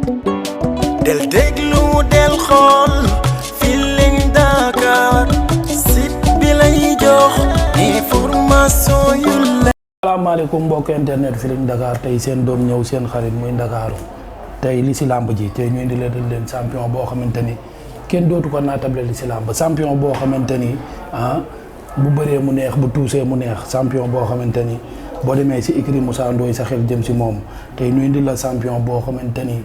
del déglu del xool Feeling Dakar site bi lay jox information yu la. Asalaamaaleykum mbokk internet Feeling Dakar tey seen doom ñëw seen xarit muy Ndakaaru tey li si làmb ji tey ñu indi leen champion boo xamante ni kenn dootu ko naatable li si làmb champion boo xamante ni bu bëree mu neex bu tuusee mu neex champion boo xamante ni boo demee si écurie Moussa Ndoye sa xel jëm si moom tey ñu indi la champion boo xamante ni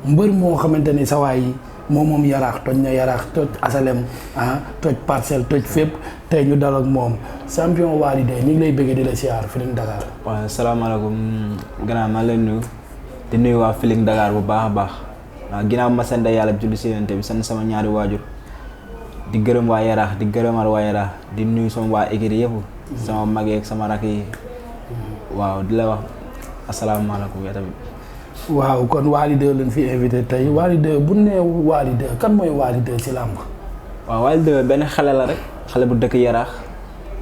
mbër moo xamante ni sa waay moom yaraax toj na yaraax toj asalem toj parcelle toj fépp tey ñu dal ak moom champion Waly Dé ñu ngi lay bëggee di la siyaar Feeling Dakar. waaw salaamaaleykum gannaaw maa leen nuyu di nuyu waa Feeling Dakar bu baax a baax waaw ginnaaw ma sant yàlla julli si yonent bi sant sama ñaari waajur di gërëm waa yaraax di gërëmal waa yaraax di nuyu sama waa écurie yëpp sama mag yeeg sama rakk yi waaw di la wax asalaamaaleykum yow tamit. waaw kon Waly Dé lañ fi invité tey Waly Dé bu nee Waly Dé kan mooy Waly Dé ci làmb. waaw Waly Dé benn xale la rek xale bu dëkk yaraax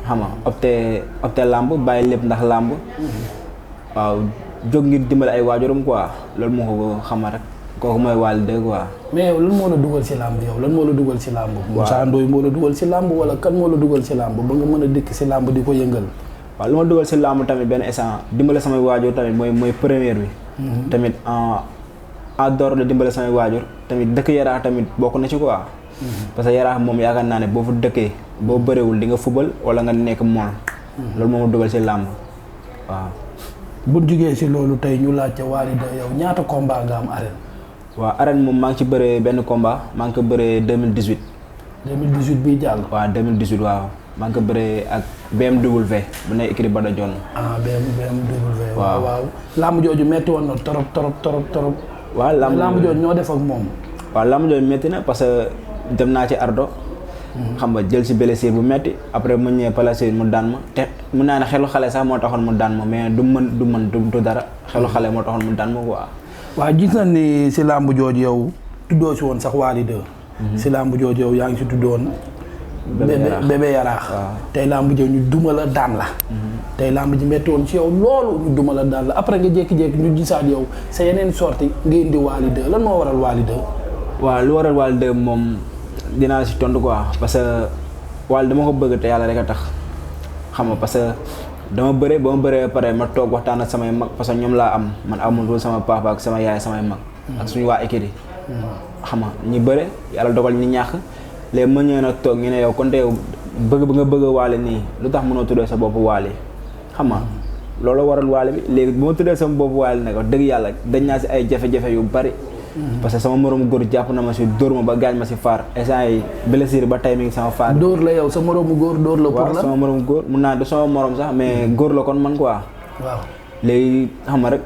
xam nga opté làmb bàyyi lépp ndax làmb waaw jóg ngir dimbali ay waajuram quoi loolu moo ko xama rek kooku mooy Waly Dé quoi. mais yow lan moo la dugal ci làmb yow lan moo la dugal ci làmb. Moussa Ndoye moo la dugal ci làmb wala kan moo la dugal ci làmb ba nga mën a dikk ci làmb di ko yëngal. waaw lu ma dugal ci làmb tamit benn instant dimbale samay waajur tamit mooy première bi. tamit en dehors de dimbale samay waajur tamit dëkk yaraax tamit bokk na ci quoi. parce que yaraax moom yaakaar naa ne boo fa dëkkee boo bëreewul di nga fubal wala nga nekk mool. loolu moo ma dugal ci làmb waaw. bu jugee ci loolu tey ñu laajte Waly Dé yow ñaata combat nga am arène. waaw arène moom maa ngi ci bëree benn combat maa ngi ko bëree 2018. 2018 bii jàll. waaw 2018 waaw maa ngi ko bëree ak BMW bu nekk écurie Bada Dione. BMW. waaw làmb jooju metti woon na trop. waaw làmb jooju ñoo def ak moom. waaw làmb jooju metti na parce que dem naa ci ardo xam nga jël si blessure bu metti après mu ñëwee palacé mu daan ma te mun naa ne xelu xale sax moo taxoon mu daan ma mais du dara xelu xale moo taxoon mu daan ma quoi. waaw gis nañ ni si làmb jooju yow tuddoo si woon sax Waly Dé. si làmb jooju yow yaa ngi si tuddoon. bébé yaraax tey làmb jooju ñu duma la daan la. tey làmb ji metti woon ci yow loolu ñu duma la daan la après nga jékki-jékki ñu gisaat yow sa yeneen sorti nga indi Waly Dé lan moo waral Waly Dé. waaw lu waral Waly Dé moom dinaa si tontu quoi parce que Waly dama ko bëgg te yàlla rek a tax xam nga parce que dama bëre ba ma bëree pare ma toog waxtaan ak samay mag parce que ñoom laa am man amul sama papa ak sama yaay samay mag. ak suñu waa écurie xam nga ñi bëre yàlla dogal ñi ñàkk léegi ma ñëw nag toog ñu ne yow kon te yow bëgg ba nga bëgg a Waly nii lu tax mënoo tuddee sa bopp Waly xam nga loolu waral Waly bi léegi bu ma tuddee sama bopp Waly nag wax dëgg yàlla dañ naa si ay jafe-jafe yu bari. parce que sama moromu góor jàpp na ma si dóor ma ba gaañ ma si faar instant yi blessure ba tey mi ngi sama faar. dóor la yow sa moromu góor dóor la. pour la waaw sama moromu góor mun naa du sama morom sax mais góor la kon man quoi. waaw léegi xam nga rek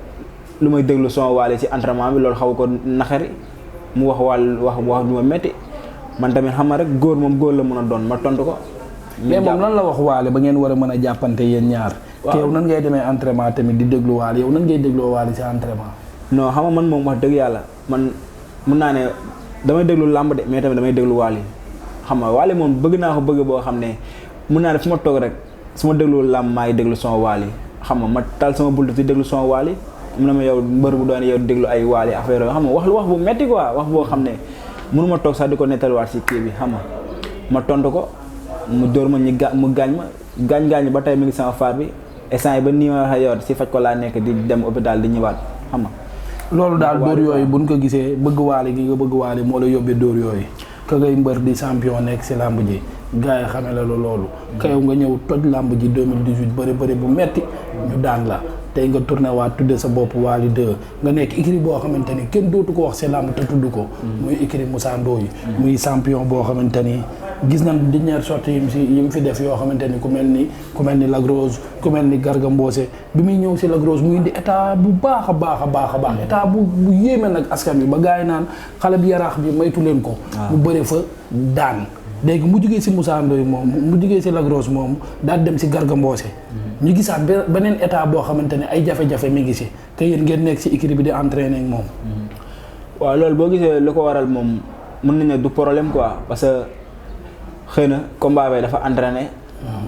lu may déglu sama Waly si entraînement bi loolu xaw ko naxari mu wax wax du ma metti man tamit xam nga rek góor moom góor la mën a doon ma tontu ko. mais moom lan la wax Waly ba ngeen war a mën a jàppante yéen ñaar. waaw te yow nan ngay demee entraînement tamit di déglu Waly yow nan ngay dégloo Waly si entraînement. non xam nga man moom wax dëgg yàlla man mun naa ne damay déglu làmb de mais tamit damay déglu Waly xam nga Waly moom bëgg naa ko bëgg boo xam ne mun naa ne fu ma toog rek su ma déglu làmb maa ngi déglu son Waly xam nga ma tal sama bul di déglu son Waly mu ne ma yow mbër bu doon yow déglu ay Waly affaire yoo xam nga wax bu metti quoi wax boo xam ne mënu ma toog sax di ko nettaliwaat si kii bi xam nga ma tontu ko mu dóor ma mu gaañ ba tey mi ngi sama faar bi instant yi ba nii ma waxee yow si faj ko laa nekk di dem hôpital di ñëwaat xam nga. loolu daal dóor yooyu buñ ko gisee bëgg Waly gi nga bëgg Waly moo la yóbbee dóor yooyu ka ngay mbër di champion nekk si làmb ji gars yi xamee la loolu ka yow nga ñëw toj làmb ji 2018 bëri bu metti ñu daan la tey nga tourné waat tudde sa bopp Waly Dé nga nekk écurie boo xamante ni kenn dootu ko wax si làmb te tudd ko muy écurie Moussa Ndoye muy champion boo xamante ni gis nañ dernière sortie yi mu fi def yoo xamante ni ku mel ni Lac Rose ku mel ni Garga Mbossé bi muy ñëw si Lac Rose mu indi état bu baax a baax état bu yéeme nag askan bi ba gars yi naan xale bi yaraax bi maytu leen ko mu bëre fa daan léegi mu jugee si Moussa Ndoye moom mu jugee si Lac Rose moom daal dem si Garga Mbossé ñu gisaat beneen état boo xamante ne ay jafe-jafe mi ngi si te yéen ngeen nekk si équipe bi di entraîner ak moom. waaw loolu boo gisee lu ko waral moom mën nañu ne du problème quoi parce que xëy na combat bi dafa entraîné.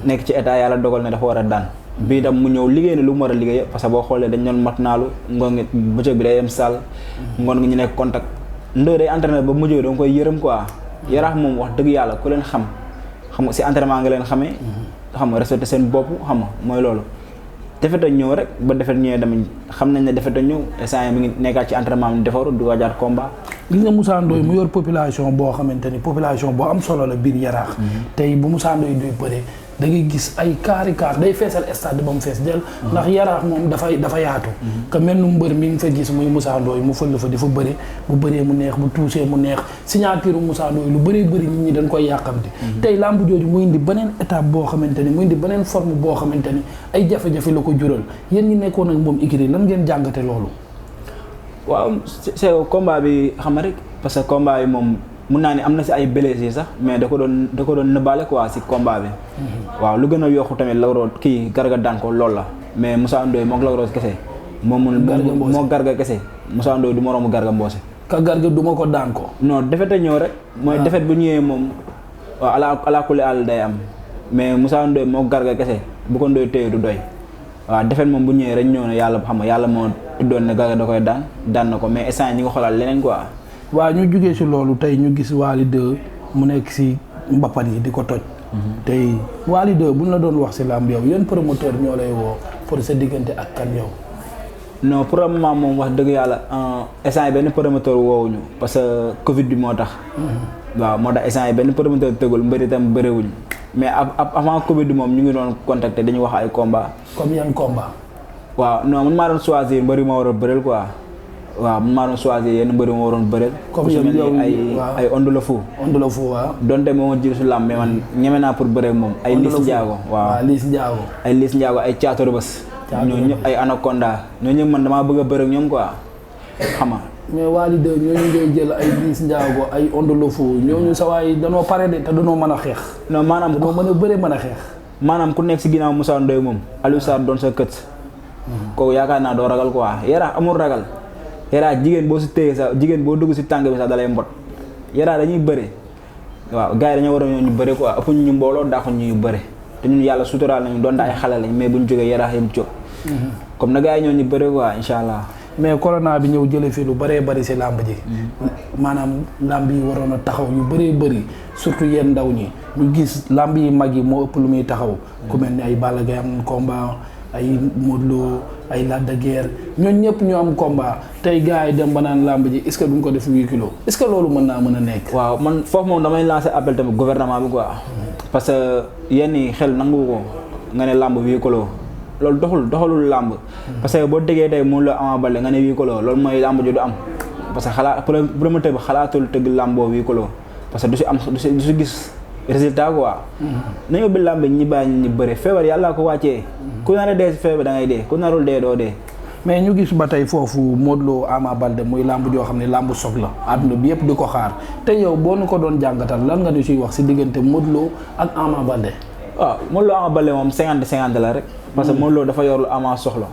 nekk ci état yàlla dogal ne dafa war a daan. bii tam mu ñëw liggéey na lu mu war a liggéey parce que boo xoolee dañ doon mat naalu ngoon ngi bëccëg bi day dem salle ngoon ngi ñu nekk contact Ndoye day entraîné ba mujjee da nga koy yërëm quoi Yaraax moom wax dëgg yàlla ku leen xam nga si entraînement nga leen xamee xam nga respecté seen bopp xam nga mooy loolu defet a ñëw rek ba defet ñëwee tamit xam nañ ne defet a ñëw instant yi mi ngi nekkaat ci entraînement mi defaru di waajaat combat. gis nga Moussa Ndoye mu yor population boo xamante ni population boo am solo la biir Yaraax tey bu Moussa Ndoye duy bëre da ngay gis ay kaari day feesal stade ba mu fees del ndax Yaraax moom dafa yaatu que mel nu mbër mi ngi fa gis muy Moussa Ndoye mu fël fa di fa bëre bu bëree mu neex bu tuusee mu neex signature Moussa Ndoye lu bëree bëri nit ñi dañ koy yàqamti tey lamb jooju mu indi beneen étape boo xamante ni mu indi beneen forme boo xamante ni ay jafe-jafe la ko jural yéen ñi nekkoon ak moom écurie lan ngeen jàngate loolu. waaw c'est combat bi xam nga rek parce que combat bi moom mun naa ni am na si ay blessés sax mais da ko doon nëbbaale quoi si combat bi. waaw lu gën a yokku tamit Lac Rose kii Garga daan ko loolu la mais Moussa Ndoye moog Lac Rose kese. moo Garga kese Moussa Ndoye du moroomu Garga Mbossé. ka Garga duma ko daan ko. non defet a ñëw rek. mooy defet bu ñëwee moom waaw ala kulli àll day am mais Moussa Ndoye moo Garga kese bu ko Ndoye téye du doy waaw defet moom bu ñëwee rek ñëw na yàlla xam nga yàlla moo tuddoon ne Garga da koy daan na ko mais instant ñi nga xoolal leneen quoi. waaw ñu jugee si loolu tey ñu gis Wally 2 mu nekk si mbappat yi di ko toj. tey Wally 2 bu ñu la doon wax si làmb yow yan promoteur ñoo lay woo pour sa diggante ak kan yow. non pour le moment moom wax dëgg yàlla instant yi benn promoteur woowuñu parce que Covid bi moo tax. waaw moo tax instant yi benn promoteur tëggul mbëri itam bëriwuñ mais avant Covid bi moom ñu ngi doon contacter dañuy wax ay combat. comme yan combat. waaw non man maa doon choisir mbëri ma war a bëreel quoi. waaw man maa doon choisir yenn mbëri ma waroon bëreel. comme yow ay Onde le Fou. Onde le Fou waaw. donte moo ma jiitu si làmb mais man ñeme naa pour bëree moom. ay Liss Ndiago waaw Liss Ndiago. ay Liss Ndiago ay Thiatou Rebeuss. ñooñu ñëpp ay Anaconda ñooñu ñëpp man damaa bëgg a bëre ak ñoom quoi xam nga. mais Wally 2 ñooñu ngay jël ay Liss Ndiago ay Onde le Fou ñooñu sa waay danoo pare de te danoo mën a xeex. non maanaam danoo mën a bëre mën a xeex. maanaam ku nekk si ginnaaw Moussa Ndoye moom Aliou Sarr doon sa kët. kooku yaakaar naa doo ragal quoi Yaraax amul ragal. Yaraax jigéen boo si téye sax jigéen boo dugg si tàng bi sax dalay mbot Yaraax dañuy bëre waaw gars yi dañoo war a ñoo ñu bëre quoi ëpp ñu mbooloo daaxuñ ñu bëre te ñun yàlla suturaal nañu doon ay xale lañ mais buñ jógee Yaraax yëpp jóg. comme na gars yi ñoo ñu bëre quoi incha allah. mais corona bi ñëw jëlee fii lu bëree bëri si làmb ji. maanaam làmb yi waroon a taxaw yu bëree bëri surtout yéen ndaw ñi ñu gis làmb yi mag yi moo ëpp lu muy taxaw. ku mel ni ay Balla Gaye am combat ay Modou Lo ay Lac de Guiers ñooñu ñëpp ñu am combat tey gars yi dem ba naan làmb ji est-ce que duñ ko def 8 kilos est-ce que loolu mën naa mën a nekk. waaw man foofu moom damay lancer appel tamit gouvernement bi quoi. parce que yenn yi xel nangu ko nga ne làmb 8 kilos loolu doxalul làmb. parce que boo déggee tey mënu la Ama Baldé nga ne 8 kilos loolu mooy làmb ji du am. parce que promoteur bi xalaatul tëgg làmboo 8 kilos parce que du si gis résultat quoi. nañu ubbi làmb ñi bàyyi ñu bëre feebar yàlla ko wàccee. ku nar a dee si feebar da ngay dee ku narul dee doo dee. mais ñu gis ba tey foofu Modou Lo Ama Baldé muy làmb joo xam ne làmb soog la àdduna bi yëpp di ko xaar te yow boo nu ko doon jàngatal lan nga ñu siy wax si diggante Modou Lo ak Ama Baldé. waaw Modou Lo Ama Baldé moom 50-50 la rek. parce que Modou Lo dafa yorlu Ama soxla.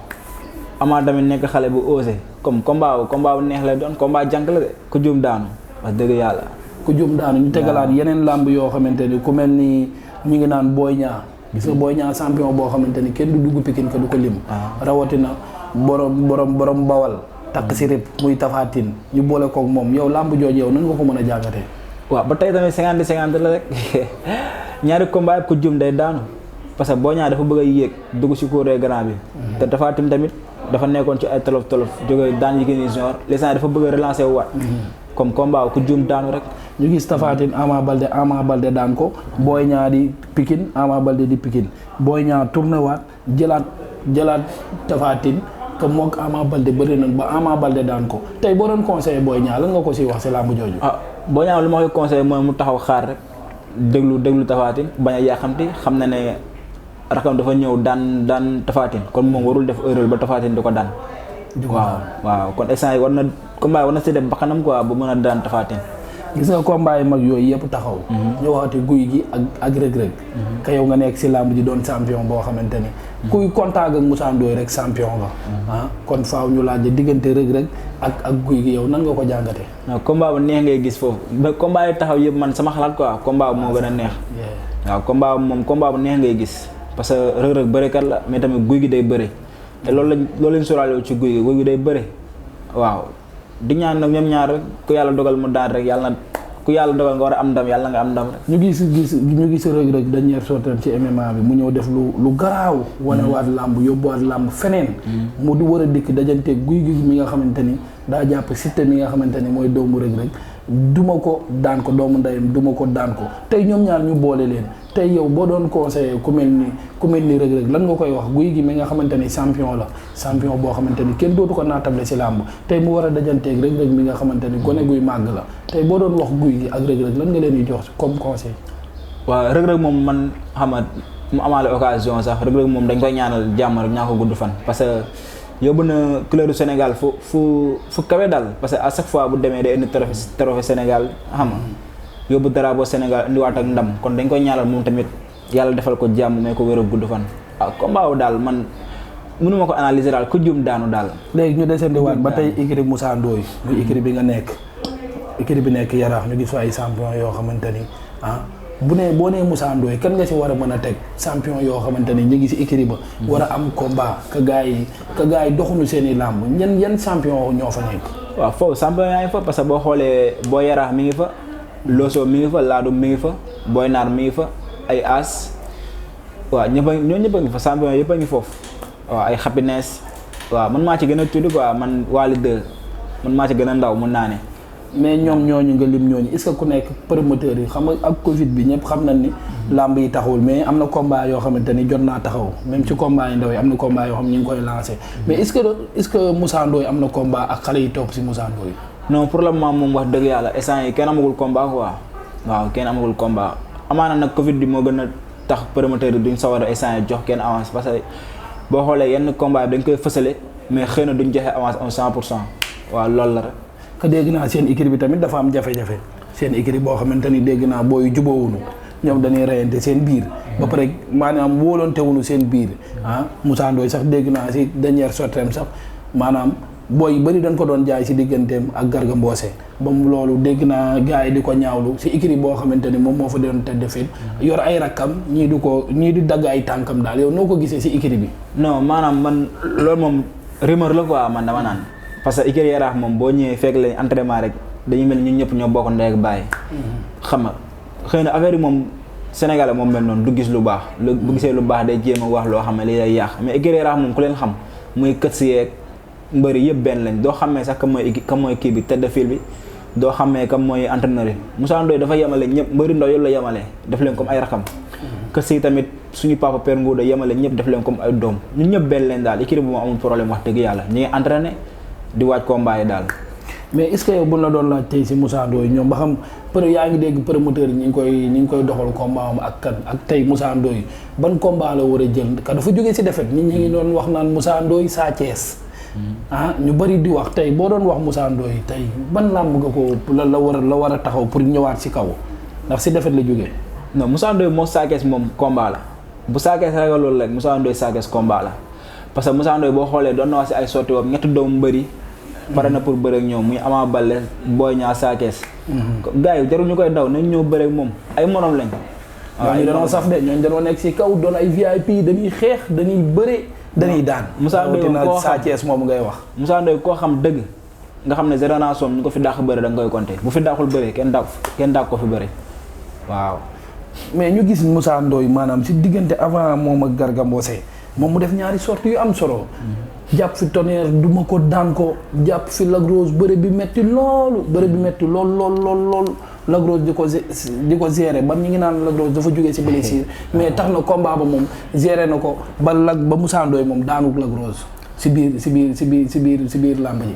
Ama tamit nekk xale bu osé comme combat bu neex lay doon combat jànk la de ku juum daanu wax dëgg yàlla. ku juum daanu ñu tegalaat yeneen làmb yoo xamante ni ku mel ni ñu ngi naan Boy Niang. gis nga Boy Niang champion boo xamante ni kenn du dugg Pikine ka du ko lim. rawatina borom bawal. takk si rib muy Tapha Tine ñu boole koog moom yow làmb jooju yow nan nga ko mën a jàngatee. waaw ba tey tamit 50-50 la rek ñaari combat yëpp ku juum day daanu parce que Boy Niang dafa bëgg a yéeg dugg si cour des grands bi. te Tapha Tine tamit dafa nekkoon ci ay tolof jóge daan Yékini Junior l'instant dafa bëgg a relancer wu waat. comme combat ku juum daanu rek. ñu gis Tapha Tine Ama Baldé daan ko Boy Niang di Pikine Ama Baldé di Pikine Boy Niang tourné waat jëlaat Tapha Tine que moog Ama Baldé bëri nañ ba Ama Baldé daan ko tey boo doon conseillé Boy Niang lan nga ko siy wax si làmb jooju. Boy Niang lu ma koy conseillé mooy mu taxaw xaar rek déglu Tapha Tine bañ a yàqamti xam na ne rakam dafa ñëw daan Tapha Tine kon moom warul def erreur ba Tapha Tine di ko daan. waaw kon instant yi war na si def bakkanam quoi bu mën a daan Tapha Tine. gis nga combat yi mag yooyu yëpp taxaw. ñu waxati guy gi ak rëg-rëg. ka yow nga nekk si làmb ji doon champion boo xamante ni. kuy contact ak Moussa Ndoye rek champion nga. kon faaw ñu laaj diggante rëg-rëg ak guy gi yow nan nga ko jàngatee. non combat bu neex ngay gis foofu ba combat yi taxaw yëpp man sama xalaat quoi combat bu moo gën a neex. waaw combat bu neex ngay gis parce que Reug Reug bërekat la mais tamit Gouye Gui day bëre te loolu lañ sóoraale ci Gouye Gui day bëre waaw di ñaan nag ñoom ñaar rek ku yàlla dogal mu daan rek yàlla na ku yàlla dogal nga war a am ndam yàlla nga am ndam rek. ñu gis Reug Reug dernière sortie ci MMA bi mu ñëw def lu garaaw. wane waat làmb yóbbuwaat làmb feneen. mu du war a dikk dajante Gouye Gui mi nga xamante ni daa jàpp Siteu mi nga xamante ni mooy doomu Reug Reug duma ko daan ko doomu ndeyam duma ko daan ko tey ñoom ñaar ñu boole leen tey yow boo doon conseillé ku mel ni Reug Reug lan nga koy wax Gouye Gui mi nga xamante ni champion la champion boo xamante ni kenn dootu ko naatable si làmb tey mu war a dajanteeg Reug Reug mi nga xamante ni gone guy màgg la tey boo doon wax Gouye Gui ak Reug Reug lan nga leen di jox comme conseil. waaw Reug Reug moom man xam nga mu amaale occasion sax Reug Reug moom dañ koy ñaanal jàmm rek ñaa ko gudd fan parce que yóbbu na couleur du Sénégal fu kawe daal parce que à chaque fois bu demee day indi trophée Sénégal xam nga yóbbu drapeau Sénégal indiwaat ak ndam kon dañ koy ñaanal moom tamit yàlla defal ko jàmm may ko wér a gudd fan. waaw combat wu daal man mënuma ko analyser daal ku juum daanu daal. léegi ñu desandiwaat ba tey écurie Moussa Ndoye muy écurie bi nga nekk écurie bi nekk Yaraax ñu gis fa ay champion yoo xamante ni boo nee Moussa Ndoye kan nga si war a mën a teg champion yoo xamante ni ñu ngi si écurie ba war a am combat ka gars yi doxuñu seen i làmb yan champion ñoo fa nekk. waaw foofu champion yaa ngi fa parce que boo xoolee boo Yaraax mi ngi fa Loso mi ngi fa Laadum mi ngi fa Boy Naar mi ngi fa ay As waaw ñoo ñëpp a ngi fa champion yëpp a ngi foofu waaw ay Happiness waaw man maa ci gën a tudd quoi man Wally 2 man maa ci gën a ndaw mun naa ne. mais ñoom ñooñu nga lim ñooñu est-ce que ku nekk promoteur yi xam nga ak Covid bi ñëpp xam nañ ni làmb yi taxawul mais am na combat yoo xamante ni jot naa taxaw même ci combat yi ndaw yi am na combat yoo xam ñu ngi koy lancé mais est-ce que Moussa Ndoye am na combat ak xale yi topp si Moussa Ndoye. non pour le moment moom wax dëgg yàlla instant yi kenn amagul combat quoi waaw kenn amagul combat amaana nag Covid bi moo gën a tax promoteur yi duñ sawar a instant yi jox kenn avance parce que boo xoolee yenn combat bi dañ koy fësale mais xëy na duñ joxe avance en 100% waaw loolu la rek. que dégg naa seen équipe bi tamit dafa am jafe-jafe seen équipe boo xamante ni dégg naa booy jubóowuñu ñoom dañuy reyante seen biir. ba pare maanaam wóolantewuñu seen biir Moussa Ndoye sax dégg naa si dernière sortie sax maanaam booy yu bëri dañ ko doon jaay si digganteem ak Garga Mbossé ba mu loolu dégg naa gars yi di ko ñaawlu si équipe boo xamante ni moom moo fa doon tëdd fit yor ay rakkam ñii di dagg ay tànkam daal yow noo ko gisee si équipe bi. non maanaam man loolu moom rumeur la quoi man dama naan. parce que écurie Yaraax moom boo ñëwee fekk lañ entraînement rek dañuy mel ni ñun ñëpp ñoo bokk ndey ak baay. xam nga xëy na affaire yi moom Sénégalais moom mel noonu du gis lu baax bu gisee lu baax day jéem a wax loo xam ne lii lay yàq mais écurie Yaraax moom ku leen xam muy kët si yeeg mbëri yëpp benn lañ doo xamee sax kam mooy kii bi tête de file bi doo xamee kam mooy entraîneur yi Moussa Ndoye dafa yemale ñëpp mbëri ndaw yëpp la yemale def leen comme ay rakam. kët si tamit suñu papa Père Ngouda yemale ñëpp def leen comme ay doom ñun ñëpp benn leen daal écurie bu moom amul problème wax dëgg yàlla ñu ngi entraîné di waaj combat yi daal. mais est-ce que yow bu la doon laaj tey si Moussa Ndoye ñoom ba xam yaa ngi dégg promoteur yi ñi ngi koy doxal combat am ak kan ak tey Moussa Ndoye ban combat la war a jël ka dafa jógee si défaite nit ñi ngi doon wax naan Moussa Ndoye Sa Thiès ñu bëri di wax tey boo doon wax Moussa Ndoye tey ban làmb nga ko la war a taxaw pour ñëwaat si kaw ndax si défaite la jógee. non Moussa Ndoye moom Sa Thiès moom combat la bu Sa Thiès ragal loolu rek Moussa Ndoye Sa Thiès combat la parce que Moussa Ndoye boo xoolee doon na wax si ay sotti woom ñetti doomu mbëri pare na pour bëre ak ñoom muy Ama Baldé Boy Niang Sa Thiès gars yi jarul ñu koy daw nañ ñëw bëre ak moom ay morom lañ. waaw ñu dañoo saf de ñooñu dañoo nekk si kaw doon ay VIP dañuy xeex dañuy bëre dañuy daan. Moussa Ndoye koo Sa Thiès moom ngay wax. Moussa Ndoye koo xam dëgg nga xam ne génération ñu ko fi dàq bëre da nga koy compter bu fi dàqul bëre kenn dàq ko fi bëre waaw. mais ñu gis Moussa Ndoye maanaam si diggante avant moom ak Garga Mbossé moom mu def ñaari sorties yu am solo. jàpp fi Tonnerre duma ko daan ko jàpp fi Lac Rose bëre bi metti lool Lac Rose di ko gérer ba ñu ngi naan Lac Rose dafa jógee si blessure mais tax na combat ba moom gérer na ko ba Moussa Ndoye moom daanuk Lac Rose si biir làmb ji.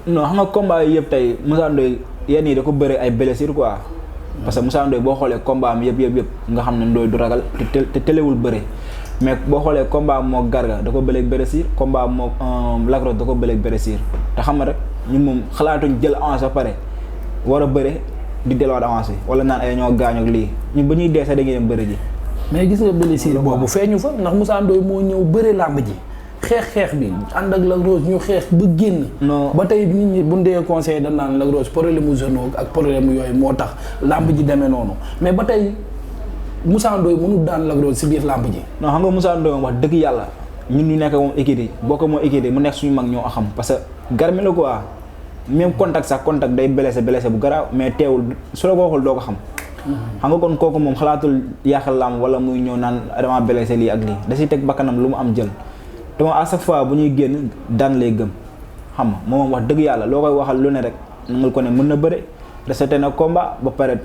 non xam nga combat yi yëpp tey Moussa Ndoye yenn yi da ko bëre ay blessure quoi parce que Moussa Ndoye boo xoolee combat am yëpp nga xam ne Ndoye du ragal te telewul bëre. mais boo xoolee combat moo Garga da ko bëleeg blessure combat moo Lac Rose da ko bëleeg blessure te xam nga rek ñun moom xalaatuñ jël avance ba pare war a bëre di delluwaat avance bi wala naan ay ñoo gaañ ak lii ñun ba ñuy dee sax da ngeen dem bëre ji. mais gis nga blessure boobu feeñu fa ndax Moussa Ndoye moo ñëw bëre làmb ji xeex bi ànd ak Lac Rose ñu xeex ba génn. non ba tey nit ñi bu ñu dee conseillé dañ naan Lac Rose problème mu genou ak problème yooyu moo tax làmb ji demee noonu mais ba tey Moussa Ndoye mënul daan Lac Rose si biir làmb ji. non xam nga Moussa Ndoye moom wax dëgg yàlla ñun ñu nekk moom équipe boo ko moo équipe mu nekk suñu mag ñoo xam parce que garmi la quoi même contact sax contact day blessé bu garaaw mais teewul su la ko waxul doo ko xam. xam nga kon kooku moom xalaatul yàqal làmb wala muy ñëw naan dama blessé lii ak lii da siy teg bakkanam lu mu am jël te moom à chaque fois bu ñuy génn daan lay gëm xam nga moom wax dëgg yàlla loo koy waxal lu ne rek nangul ko ne mën na bëre respecté na combat ba pare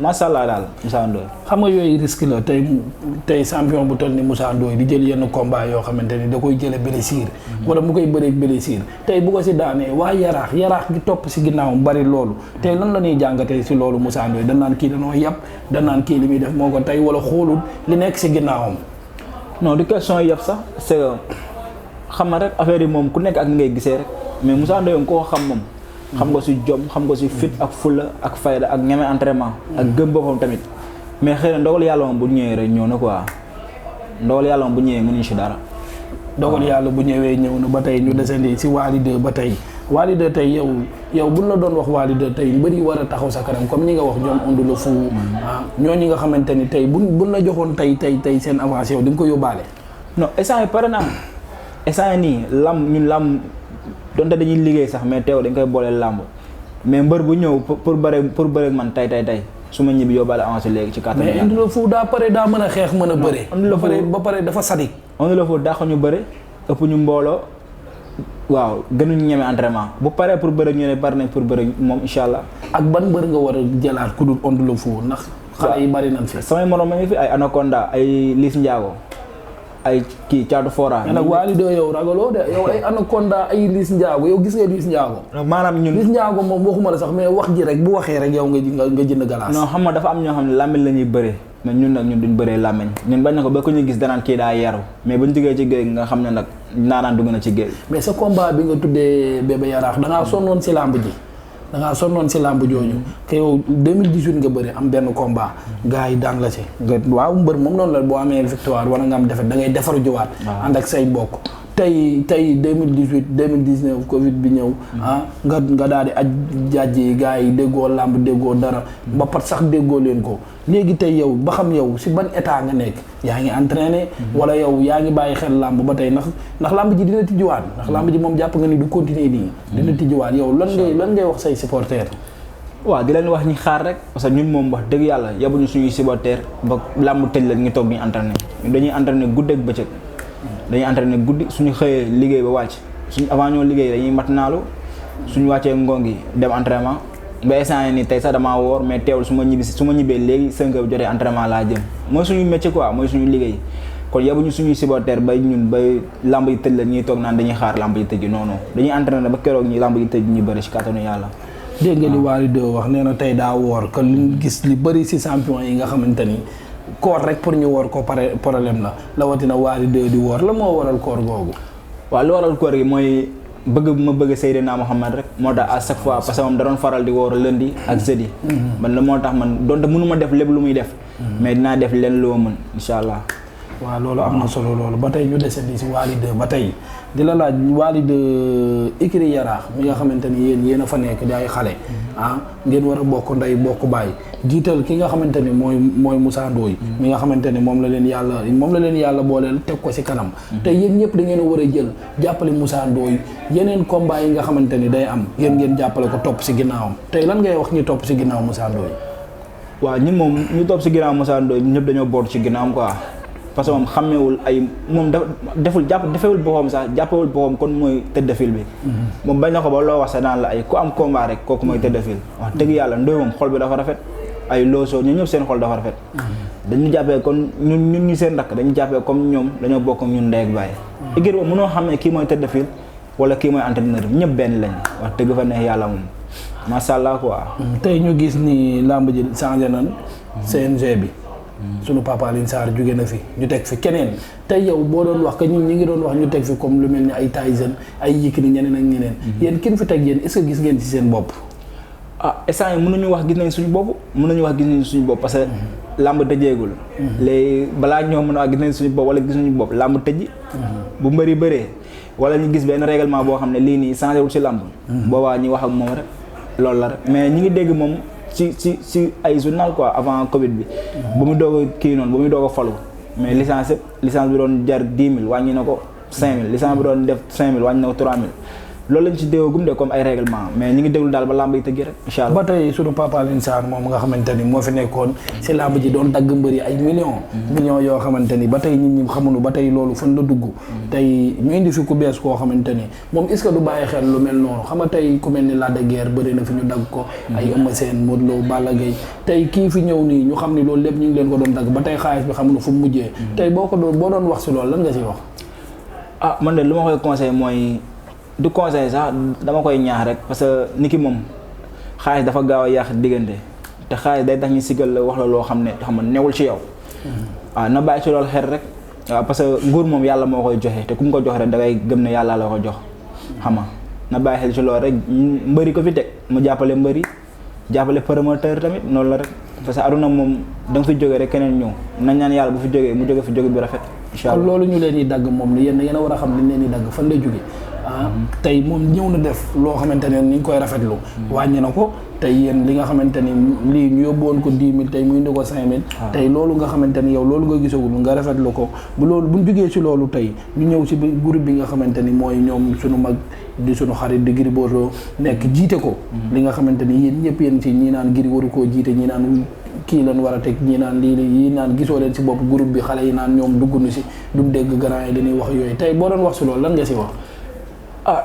macha allah daal Moussa Ndoye. xam nga yooyu risque la tey champion bu toll ni Moussa Ndoye di jël yenn combat yoo xamante ni da koy jële blessure wala mu koy bëreeg blessure tey bu ko si daanee waa yaraax gi topp si ginnaawam bari loolu tey lan la ñuy jàngatee si loolu Moussa Ndoye danaan kii danoo yàpp danaan kii li muy def moo ko tey wala xoolul li nekk si ginnaawam. non du question yëpp sax c'est que xam nga rek affaire yi moom ku nekk ak ni ngay gisee rek mais Moussa Ndoye koo xam moom. xam nga si jom xam nga si fit ak fulla ak fayda ak ñeme entraînement ak gëm boppam tamit mais xëy na ndogal yàlla moom bu ñëwee rek ñëw na quoi ndogal yàlla moom bu ñëwee mënuñu si dara. ndogal yàlla bu ñëwee ñëw na ba tey ñu desandi si Wally 2 ba tey Wally 2 tey yow buñ la doon wax Wally 2 tey mbëri war a taxaw sa kanam comme ñi nga wax ñoom Onde le Fou ñooñu nga xamante ni tey buñ la joxoon tey seen avance yow di nga ko yóbbaale. non instant yi pare naa instant yi nii ñun lam donte dañuy liggéey sax mais teew dañ koy booleel làmb mais mbër bu ñëw pour bëre man tey su ma ñibbi yóbbaale avancé léegi ci kàttan. mais Onde le Fou daa mën a xeex mën a bëre. ba pare dafa sadik. Onde le Fou dàq ñu bëre ëpp ñu mbooloo waaw gënuñu ñeme entraînement bu paree pour bëre ñu ne bari nañ pour bëre moom incha allah. ak ban mbër nga war a jëlaat ku dul Onde le Fou ndax. xale yi bari nañ fi. samay morom ma ngi fi ay Anaconda ay Liss Ndiago. ay kii caatu fora. mais nag Wally 2 yow ragaloo de yow ay Anaconda ay Liss Ndiago yow gis nga Liss Ndiago. maanaam ñun Liss Ndiago moom waxuma la sax mais wax ji rek bu waxee rek yow nga jënd galaas. non xam nga dafa am ñoo xam ne làmmiñ la ñuy bëree mais ñun nag ñun duñ bëree làmmiñ ñun bañ na ko ba ko ñu gis danaan kii daa yaru mais buñ jógee ci géej nga xam ne nag naanaan dugg na ci géej. mais sa combat bi nga tuddee Bébé Yaraax da ngaa sonnoon si làmb ji. da ngaa sonnoon si làmb jooju que yow 2018 nga bëri am benn combat gars yi daan la si nga waaw mbër moom noonu la boo amee victoire wala nga am défaite da ngay defaru jiwaat ànd ak say mbokk tey 2018 2019 Covid bi ñëw nga daal di aj jàjji gars yi déggoo làmb déggoo dara ba pat sax déggoo leen ko léegi tey yow ba xam yow si ban état nga nekk yaa ngi entraîné wala yow yaa ngi bàyyi xel làmb ba tey ndax làmb ji dina tijjiwaat ndax làmb ji moom jàpp nga ni du continuer nii dina tijjiwaat yow lan ngay wax say supporters. waaw di leen wax ñi xaar rek parce que ñun moom wax dëgg yàlla yabuñu suñuy supporters ba làmb tëj la ñu toog ñu entraîné ñun dañuy entraîné guddi ak bëccëg dañuy entraîné guddi suñu xëyee liggéey ba wàcc suñu avant ñoo liggéey dañuy matinaalu suñu wàccee ngoon gi dem entraînement ba instant nii tey sax damaa woor mais teewul su ma ñibbee léegi 5 heures jotee entraînement laa jëm mooy suñu métier quoi mooy suñu liggéey kon yabuñu suñuy supporter bay ñun bay lamb yi tëj la ñuy toog naan dañuy xaar lamb yi tëj non dañuy entraîné ba keroog ñi lamb yi tëj ñu bëri ci kàttanu yàlla. dégg nga li Wally 2 wax nee na tey daa woor que li gis li bëri si champion yi nga xamante ni koor rek pour ñu woor ko pare problème la lawatina Wally 2 di woor la moo waral koor googu. waaw lu waral koor gi mooy bëgg bu ma bëgg Seydina Mohamed rek moo tax à chaque fois parce que moom da doon faral di woor lundi ak jeudi. man la moo tax man donte mënu ma def lépp lu muy def. mais dinaa def leen loo mën incha allah. waaw loolu am na solo loolu ba tey ñu desandi si Wally 2 ba tey di la laaj Wally 2 écurie Yaraax mi nga xamante ni yéen a fa nekk di ay xale. ngeen war a bokk ndey bokk baay jiital ki nga xamante ni mooy Moussa Ndoye mi nga xamante ni moom la leen yàlla booleel teg ko si kanam. te yéen ñëpp da ngeen a war a jël jàppale Moussa Ndoye yeneen combat yi nga xamante ni day am yéen ngeen jàppale ko topp si ginnaawam tey lan ngay wax ñu topp si ginnaaw Moussa Ndoye. waaw ñun moom ñu topp si ginnaaw Moussa Ndoye ñëpp dañoo boot si ginnaawam quoi. parce que moom xàmmewul ay moom defewul boppam sax jàppewul boppam kon mooy tëdd fil bi. moom bañ na ko ba loo wax sax daan la ay ku am combat rek kooku mooy tëdd fil. wax dëgg yàlla Ndoye moom xol bi dafa rafet ay loosoo ñun ñëpp seen xol dafa rafet. dañu jàppee kon ñun ñu seen rakk dañu jàppee comme ñoom dañoo bokk ak ñun ndey ak baay. igir ba mënoo xam ne kii mooy tëdd fil wala kii mooy entraîneur bi ñëpp benn lañ wax dëgg fa neex yàlla moom macha allah quoi. tey ñu gis ni làmb ji changé nañ CNG bi. sunu papa Alioune Sarr jóge na fi ñu teg fi keneen tey yow boo doon wax que ñun ñi ngi doon wax ñu teg fi comme lu mel ni ay Tyson ay Yékini ñeneen ak ñeneen. yéen kin fi teg yéen est-ce que gis ngeen ci seen bopp. instant yi mënuñu wax gis nañ suñu bopp mënuñu wax gis nañ suñu bopp parce que làmb tëjeegul. léegi balaa ñoo mën a wax gis nañ suñu bopp wala gis nañu bopp làmb tëj. bu mbëri bëree wala ñu gis benn règlement boo xam ne lii nii changé wul ci làmb. boobaa ñi wax ak moom rek loolu la rek mais ñi ngi dégg moom si ay journal quoi avant Covid bi. ba mu doog a kii noonu ba muy doog a falu. mais licence bi doon jar 10 000 wàññi na ko 5 000 licence bi doon def 5 000 wàññi na ko 3 000 loolu lañ ci déggagum de comme ay règlement mais ñi ngi déglu daal ba làmb yi tëgg rek incha allah. ba tey sunu papa Alioune Sarr moom nga xamante ni moo fi nekkoon si làmb ji doon dagg mbëri ay millions yoo xamante ni ba tey nit ñi xamuñu ba tey loolu fan la dugg. tey ñu indi fi ku bees koo xamante ni moom est-ce que du bàyyi xel lu mel noonu xam nga tey ku mel ni Lac de Guiers bëri na fi ñu dagg ko. ay Eumeu Sène Modou Lo Balla Gaye tey kii fi ñëw nii ñu xam ni loolu lépp ñu ngi leen ko doon dagg ba tey xaalis bi xamuñu fu mu mujjee. tey boo doon wax si loolu lan nga si wax. ah man de lu ma koy conseil mooy. du conseil sax dama koy ñaax rek parce que nit ki moom xaalis dafa gaaw a yàq diggante te xaalis day tax ñu sigal la wax la loo xam ne xam nga newul ci yow. waaw na bàyyi ci loolu xel rek. waaw parce que nguur moom yàlla moo koy joxe te ku mu ko jox rek da ngay gëm ne yàlla la ko jox xam nga na bàyyi xel ci loolu rek mbëri ko fi teg mu jàppale mbëri jàppale promoteur tamit noonu la rek parce que aduna moom da nga fi jógee rek keneen ñëw nañ ñaan yàlla bu fi jógee mu jóge fi jóge bi rafet. incha allah kon loolu ñu leen di dagg moom yéen a war a xam li leen di dagg fan lay jóge tey moom ñëw na def loo xamante ne ni ñu koy rafetlu. wàññi na ko tey yéen li nga xamante ni lii ñu yóbbu woon ko 10 000 tey mu indi ko 5 000. tey loolu nga xamante ni yow loolu nga gisagul nga rafetlu ko bu loolu bu ñu jógee ci loolu tey ñu ñëw ci groupe bi nga xamante ni mooy ñoom suñu mag di suñu xarit di Gris Bordeaux nekk jiite ko. li nga xamante ni yéen ñëpp yéen ci ñii naan Gris waru koo jiite ñii naan kii lan war a teg ñii naan lii naan gisoo leen ci bopp groupe bi xale yi naan ñoom dugg na si duñ dégg grand yi dañuy wax yooyu tey boo doon wax si loolu lan nga si wax.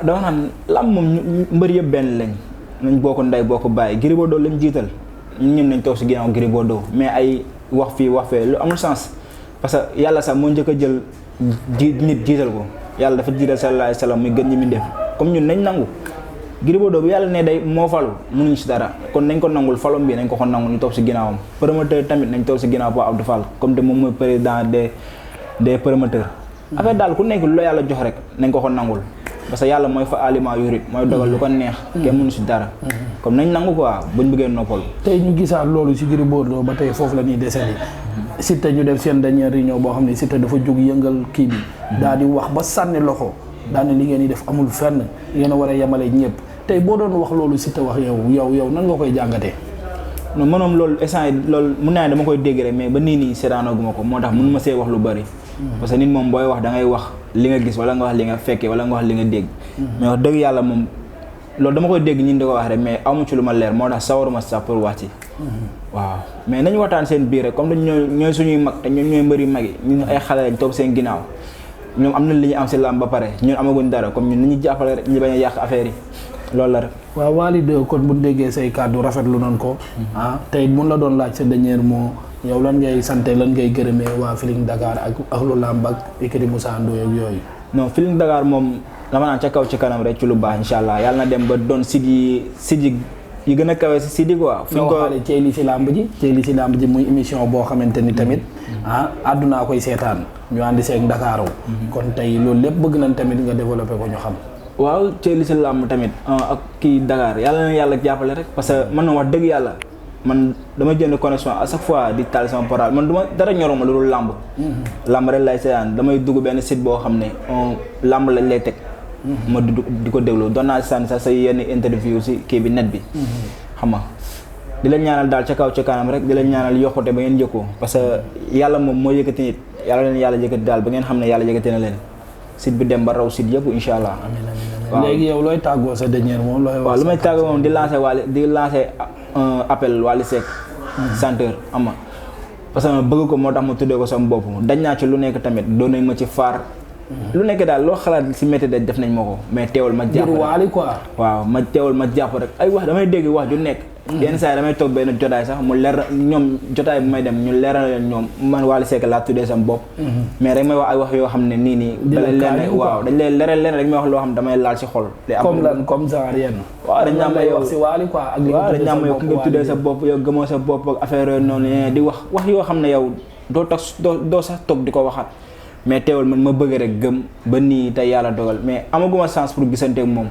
dama naan lam moom mbër yëpp benn lañ nañ boo ko ndey boo ko bàyyi Gris Bordeaux lañ jiital ñun nañ toog si ginnaaw Gris Bordeaux mais ay wax fii wax fee lu amul sens parce que yàlla sax moo njëkk a jël nit jiital ko yàlla dafa jiital sallallahu alayhi wa sallam muy gën ñi mi def comme ñun nañ nangu Gris Bordeaux bu yàlla ne day moo falu mënuñ si dara kon nañ ko nangul falom bi nañ ko nangul ñu toog si ginnaawam promoteur tamit nañ toog si ginnaaw Pape Abdou Fall comme te moom mooy président des promoteurs affaire daal ku nekk lu la yàlla jox rek nañ ko nangul parce que yàlla mooy fa aliment yurit mooy dogal lu ko neex kenn mënu si dara comme nañ nangu quoi buñ bëggee noppal tey ñu gisaat loolu si Gris Bordeaux ba tey foofu la ñuy desali Siteu ñu def seen dernière réunion boo xam ne Siteu dafa jóg yëngal kii bi daal di wax ba sànni loxo daal ne li ngeen di def amul fenn yéen a war a yemale ñëpp tey boo doon wax loolu Siteu wax yow nan nga koy jàngatee. non mënoom loolu instant yi loolu mun naa ne dama koy dégg rek mais ba nii nii seetaanaguma ko moo tax mënu ma see wax lu bari parce que nit moom booy wax da ngay wax li nga gis wala nga wax li nga fekkee wala nga wax li nga dégg mais wax dëgg yàlla moom loolu dama koy dégg ñun di ko wax rek mais amu ci lu ma leer moo tax sawaruma sax pour wax ci waaw mais nañu waxtaan seen biir rek comme dañ ñooy suñuy mag te ñoom ñooy mbëri mag yi ñun ay xale lañ toog seen ginnaaw ñoom am na li ñu am si làmb ba pare ñun amaguñ dara comme ñun nañu jàppale rek ñu bañ a yàq affaire yi loolu la rek. waaw Wally 2 kon bu ñu déggee say kàddu rafetlu nañ ko. tey mun la doon laaj sa dernier mot yow lan ngay sante lan ngay gërëmee waa Feeling Dakar ak lu làmb ak écurie Moussa Ndoye ak yooyu. non Feeling Dakar moom dama naan ca kaw ci kanam rek ci lu baax incha allah yàlla na dem ba doon site yi gën a kawe si site yi quoi. fu ñu ko waxee cey li si làmb ji muy émission boo xamante ni tamit àddunaa koy seetaan ñu àndi seeg Dakar kon tey loolu lépp bëgg nañ tamit nga développé ko ñu xam. waaw ci li si làmb tamit ak kii Dakar yàlla na yàlla jàppale rek parce que man na wax dëgg yàlla man dama jënd connexion à chaque fois di taal sama portable man duma dara ñoruma lu dul làmb làmb rek lay seetaan damay dugg benn site boo xam ne làmb lañ lay teg ma di ko déglu doon naa sànni sax say yenn interview si kii bi net bi xam nga di leen ñaanal daal ca kaw ca kanam rek di leen ñaanal yokkute ba ngeen jëkkoo parce que yàlla moom moo yëkkati nit yàlla leen yàlla yëkkati daal ba ngeen xam ne yàlla yëkkati na leen site bi dem ba raw site yëpp incha allah. waaw léegi yow looy tàggoo sa dernier moom looy wax. waaw lu may tàggoo moom di lancer appel Wally Seck. chanteur ama parce que bëgg ko moo tax ma tuddee ko sama bopp dañ naa ci lu nekk tamit doon nañ ma ci faar. lu nekk daal loo xalaat si métti def nañ ma ko mais teewal ma jàpp rek Wally quoi. waaw ma teewal ma jàpp rek ay wax damay dégg wax ju nekk. yenn saa yi damay toog benn jotaay sax mu leer ñoom jotaay bu may dem ñu leeral leen ñoom man Wally Seck laa tuddee sama bopp. mais rek may wax ay wax yoo xam ne nii. waaw dañ lay leeral leen rek may wax loo xam ne damay laal si xol. comme lan comme genre yenn. waaw dañ ñaan ma yow wax si Wally quoi ak li nga tuddee sa bopp yow gëmoo sa bopp ak affaire yooyu noonu di wax yoo xam ne yow doo sax toog di ko waxaat. mais teewal man ma bëgg rek gëm ba nii tey yàlla dogal mais amaguma chance pour gisante ak moom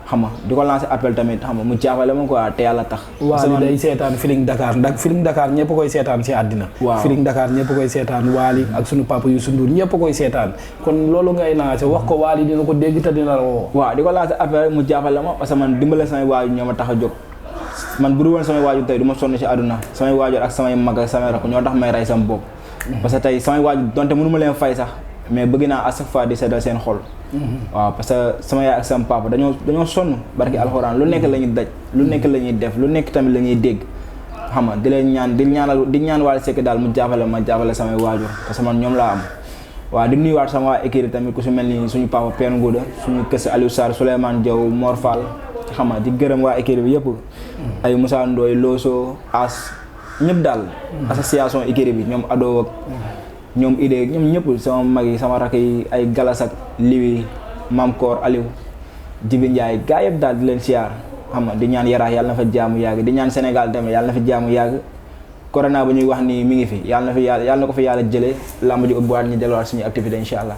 xam nga di ko lancer appel tamit xam nga mu jàppale ma quoi te yàlla tax. Wally day seetaan Feeling Dakar ndax Feeling Dakar ñëpp koy seetaan ci àddina. waaw Feeling Dakar ñëpp koy seetaan Wally ak sunu papa Youssou Ndour ñëpp koy seetaan kon loolu ngay lancer wax ko Wally dina ko dégg te dina la woo. waaw di ko lancer appel rek mu jàppale ma parce que man dimbale samay waay ñoo ma tax a jóg man bu dul woon samay waajur tey du ma sonn ci àdduna samay waajur ak samay mag ak samay rakk ñoo tax may rey sama bopp parce que tey samay waajur donte mënu ma leen fay sax mais bëgg naa à chaque fois di seddal seen xol waaw parce que sama yaay ak sama papa dañoo sonn barki alxuraan lu nekk la ñuy daj lu nekk la ñuy def lu nekk tamit la ñuy dégg xam nga di leen ñaan di ñaan Wally Seck daal mu jàppale samay waajur parce que man ñoom laa am waaw di nuyuwaat sama waa équipe tamit ku su mel ni suñu papa Père Ngouda suñu kës Aliou Sarr Souleymane Diaw Mor Fall xam nga di gërëm waa équipe bi yëpp ay Moussa Ndoye Loso As ñëpp daal association équipe bi ñoom Ado ak ñoom idée ñoom ñëpp sama mag yi sama rakk yi ay Galas ak Liwi Mam Koor Aliou Jibi Ndiaye gaa yëpp daal di leen siyaar xam nga di ñaan Yaraax yàlla na fa jaamu yàgg di ñaan Sénégal tamit yàlla na fa jaamu yàgg corona ba ñuy wax ni mi ngi fi yàlla na ko fi yàlla jëlee lamb ji ubbiwaat ñu delluwaat suñu activité incha allah.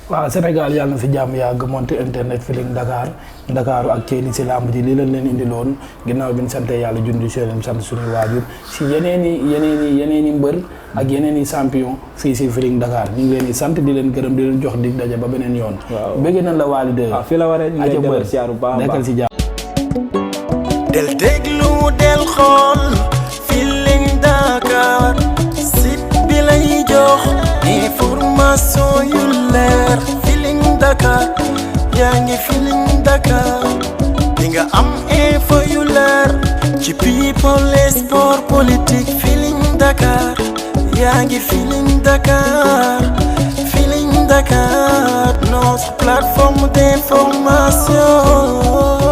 waaw Sénégal yàlla na fi jàmm yàgg monté internet Feeling Dakar ak Thiely si lamb ji lii lañ leen indiloon ginnaaw bi ñu sante yàlla jundi seen sant suñuy waajur si yeneen i mbër ak yeneen i champion fii si Feeling Dakar ñu ngi leen di sant di leen gërëm di leen jox dig daje ba beneen yoon. waaw bëgg nañ la Wally de. fii la waree ñu ngi lay dellu siyaar bu baax a baax nekkal si jàmm. del déglu del xool Feeling Dakar site bi lay jox information yu leer Feeling Dakar yaa ngi Feeling Dakar di nga am info yu leer ci people et sport politique Feeling Dakar yaa ngi Feeling Dakar Feeling Dakar notre plateforme d'information